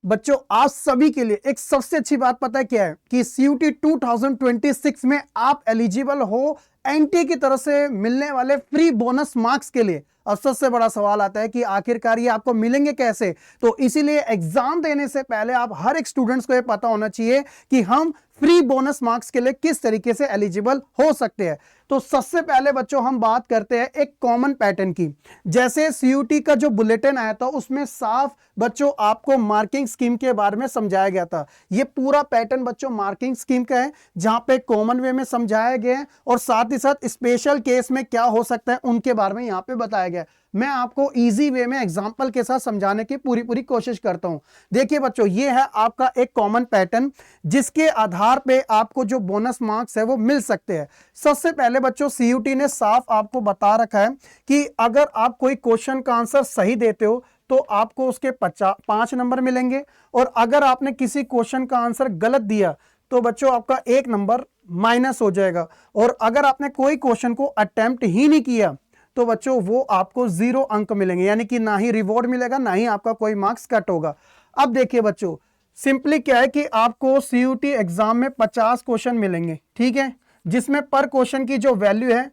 बच्चों आज सभी के लिए एक सबसे अच्छी बात पता है क्या है कि सीयूटी 2026 में आप एलिजिबल हो एनटीए की तरफ से मिलने वाले फ्री बोनस मार्क्स के लिए। अब सबसे बड़ा सवाल आता है कि आखिरकार ये आपको मिलेंगे कैसे। तो इसीलिए एग्जाम देने से पहले आप हर एक स्टूडेंट्स को ये पता होना चाहिए कि हम फ्री बोनस मार्क्स के लिए किस तरीके से एलिजिबल हो सकते हैं। तो सबसे पहले बच्चों हम बात करते हैं एक कॉमन पैटर्न की। जैसे सीयूटी का जो बुलेटिन आया था उसमें साफ बच्चों आपको मार्किंग स्कीम के बारे में समझाया गया था। ये पूरा पैटर्न बच्चों मार्किंग स्कीम का है जहां पे कॉमन वे में समझाया गया है और साथ ही साथ स्पेशल केस में क्या हो सकता है उनके बारे में यहां पे बताया गया है। मैं आपको इजी वे में एग्जांपल के साथ समझाने की पूरी कोशिश करता हूं। देखिए बच्चों ये है आपका एक कॉमन पैटर्न जिसके आधार पे आपको जो बोनस मार्क्स है वो मिल सकते हैं। सबसे पहले बच्चों सीयूटी ने साफ आपको बता रखा है कि अगर आप कोई क्वेश्चन का आंसर सही देते हो तो आपको उसके 5 नंबर मिलेंगे और अगर आपने किसी क्वेश्चन का आंसर गलत दिया तो बच्चों आपका 1 नंबर माइनस हो जाएगा। और अगर आपने कोई क्वेश्चन को अटेम्प्ट ही नहीं किया तो बच्चों वो आपको 0 अंक मिलेंगे, यानी कि ना ही रिवॉर्ड मिलेगा ना ही आपका कोई मार्क्स कट होगा। अब देखिए बच्चों सिंपली क्या है कि आपको सीयूटी एग्जाम में 50 क्वेश्चन मिलेंगे, ठीक है, जिसमें पर क्वेश्चन की जो वैल्यू है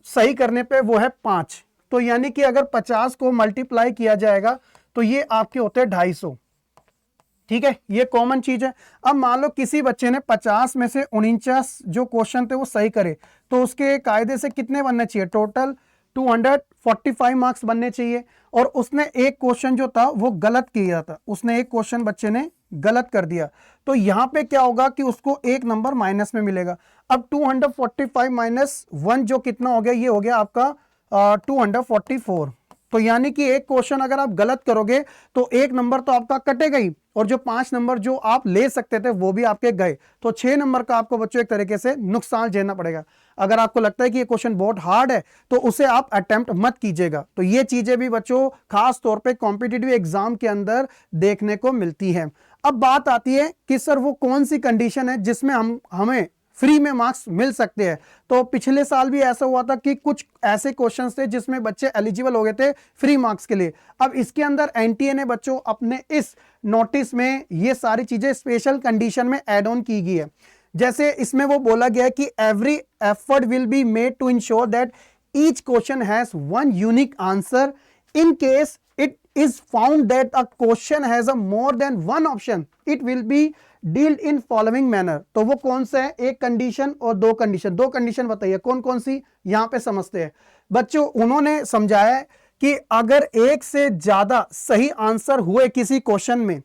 सही करने पे वो है 5। तो यानी कि अगर 50 को मल्टीप्लाई किया जाएगा तो ये आपके होते हैं 250, ठीक है, ये कॉमन चीज है। अब मान लो किसी बच्चे ने 50 में से 49 जो क्वेश्चन थे वो सही करे तो उसके कायदे से कितने बनने चाहिए, टोटल 245 मार्क्स बनने चाहिए। और उसने एक क्वेश्चन जो था वो गलत किया था, उसने एक क्वेश्चन बच्चे ने गलत कर दिया तो यहां पे क्या होगा कि उसको 1 नंबर माइनस में मिलेगा। अब 245 माइनस 1 जो कितना हो गया, ये हो गया आपका 244। तो यानी कि एक क्वेश्चन अगर आप गलत करोगे तो 1 नंबर तो आपका कटेगा ही और जो 5 नंबर जो आप ले सकते थे वो भी आपके गए। तो 6 नंबर का आपको बच्चों एक तरीके से नुकसान झेलना पड़ेगा। अगर आपको लगता है कि ये क्वेश्चन बहुत हार्ड है तो उसे आप अटेम्प्ट मत कीजिएगा। तो ये चीजें भी बच्चों खास तौर पे कॉम्पिटिटिव एग्जाम के अंदर देखने को मिलती है। अब बात आती है कि सर वो कौन सी कंडीशन है जिसमें हमें फ्री में मार्क्स मिल सकते हैं। तो पिछले साल भी ऐसा हुआ था कि कुछ ऐसे क्वेश्चंस थे जिसमें बच्चे एलिजिबल हो गए थे फ्री मार्क्स के लिए। अब इसके अंदर एनटीए ने बच्चों अपने इस नोटिस में ये सारी चीजें स्पेशल कंडीशन में ऐड ऑन की गई है। जैसे इसमें वो बोला गया है कि every effort will be made to ensure that each question has one unique answer in case it is found that a question has a more than one option it will be dealt in following manner। तो वो कौन सा है, एक condition और दो condition. दो condition बताइए कौन कौन सी, यहां पे समझते हैं बच्चों। उन्होंने समझाया कि अगर एक से ज्यादा सही आंसर हुए किसी क्वेश्चन में,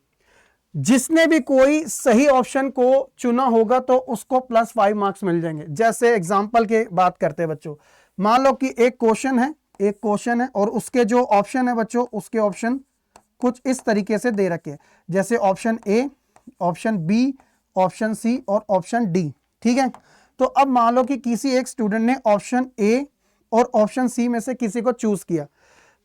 जिसने भी कोई सही ऑप्शन को चुना होगा तो उसको +5 मार्क्स मिल जाएंगे। जैसे एग्जांपल की बात करते हैं बच्चों, मान लो कि एक क्वेश्चन है और उसके जो ऑप्शन है बच्चों उसके ऑप्शन कुछ इस तरीके से दे रखे हैं, जैसे option A, option B, option C और ऑप्शन डी, ठीक है। तो अब मान लो कि किसी एक स्टूडेंट ने ऑप्शन ए और ऑप्शन सी में से किसी को चूज किया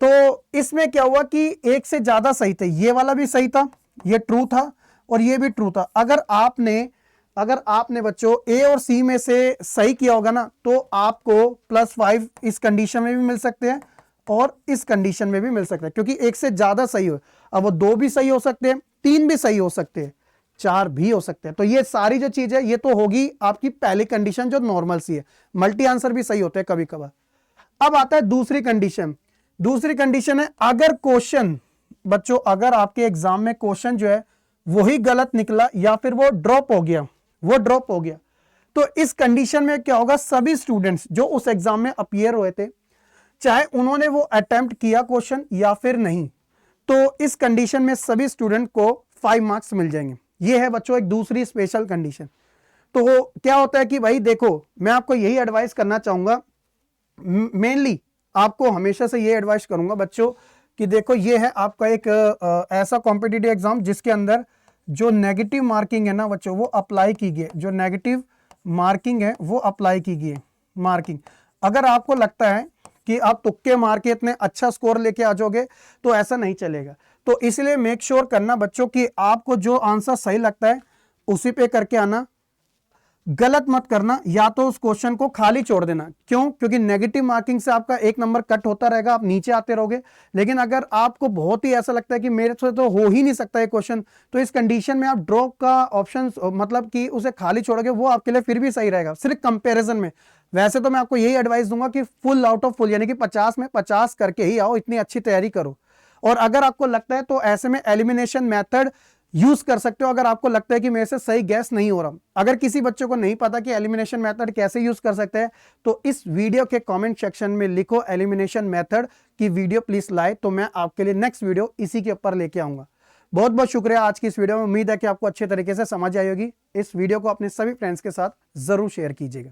तो इसमें क्या हुआ कि एक से ज्यादा सही थे, ये वाला भी सही था, ये ट्रू था और ये भी ट्रू था। अगर आपने बच्चों ए और सी में से सही किया होगा ना तो आपको +5 इस कंडीशन में भी मिल सकते हैं और इस कंडीशन में भी मिल सकते हैं, क्योंकि एक से ज्यादा सही हो। अब वो 2 भी सही हो सकते हैं, 3 भी सही हो सकते हैं, 4 भी हो सकते हैं। तो ये सारी जो चीज है ये तो होगी आपकी पहली कंडीशन जो नॉर्मल सी है। मल्टी आंसर भी सही होते हैं कभी कभार। अब आता है दूसरी कंडीशन। दूसरी कंडीशन है अगर क्वेश्चन बच्चों, अगर आपके एग्जाम में क्वेश्चन जो है वही गलत निकला या फिर वो ड्रॉप हो गया तो इस कंडीशन में क्या होगा, सभी स्टूडेंट्स जो उस एग्जाम में अपीयर हुए थे चाहे उन्होंने वो अटेम्प्ट किया क्वेश्चन या फिर नहीं, तो इस कंडीशन में सभी स्टूडेंट को 5 मार्क्स मिल जाएंगे। ये है बच्चों एक दूसरी स्पेशल कंडीशन। तो क्या होता है कि भाई देखो मैं आपको यही एडवाइस करना चाहूंगा, मेनली आपको हमेशा से ये एडवाइस करूंगा बच्चों कि देखो ये है आपका एक ऐसा कॉम्पिटिटिव एग्जाम जिसके अंदर जो नेगेटिव मार्किंग है ना बच्चों वो अप्लाई की गई, जो नेगेटिव मार्किंग है वो अप्लाई की गई मार्किंग। अगर आपको लगता है कि आप तुक्के मार के इतने अच्छा स्कोर लेके आ जाओगे तो ऐसा नहीं चलेगा। तो इसलिए मेक श्योर करना बच्चों कि आपको जो आंसर सही लगता है उसी पे करके आना। गलत मत करना, या तो उस क्वेश्चन को खाली छोड़ देना। क्यों? क्योंकि नेगेटिव मार्किंग से आपका 1 नंबर कट होता रहेगा, आप नीचे आते रहोगे। लेकिन अगर आपको बहुत ही ऐसा लगता है कि मेरे से तो हो ही नहीं सकता ये क्वेश्चन, तो इस कंडीशन में आप ड्रॉप का ऑप्शन, मतलब कि उसे खाली छोड़ोगे, वो आपके लिए फिर भी सही रहेगा, सिर्फ कंपेरिजन में। वैसे तो मैं आपको यही एडवाइस दूंगा कि फुल आउट ऑफ फुल, यानी कि 50 में 50 करके ही आओ, इतनी अच्छी तैयारी करो। और अगर आपको लगता है तो ऐसे में एलिमिनेशन मेथड यूज कर सकते हो, अगर आपको लगता है कि मेरे से सही गैस नहीं हो रहा। अगर किसी बच्चे को नहीं पता कि एलिमिनेशन मेथड कैसे यूज कर सकते हैं, तो इस वीडियो के कमेंट सेक्शन में लिखो एलिमिनेशन मेथड की वीडियो प्लीज लाए, तो मैं आपके लिए नेक्स्ट वीडियो इसी के ऊपर लेके आऊंगा। बहुत बहुत शुक्रिया आज की इस वीडियो में, उम्मीद है कि आपको अच्छे तरीके से समझ आई होगी। इस वीडियो को अपने सभी फ्रेंड्स के साथ जरूर शेयर कीजिएगा।